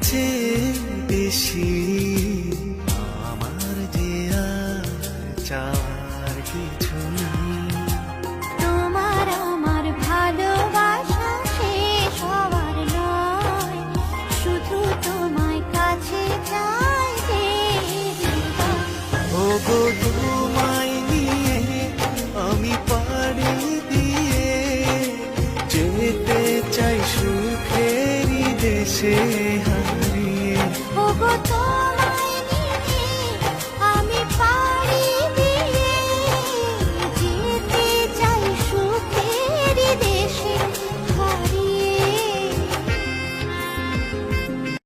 চেয়ে বেশি আমার যে আর চাওয়ার কিছু নেই। তোমার আমার ভালোবাসা শেষ হওয়ার নয়, শুধু তোমায় কাছে চাই যে হৃদয়। ওগো তোমায় নিয়ে আমি পাড়ি দিয়ে যেতে চাই সুখেরই দেশে হারিয়ে। ওগো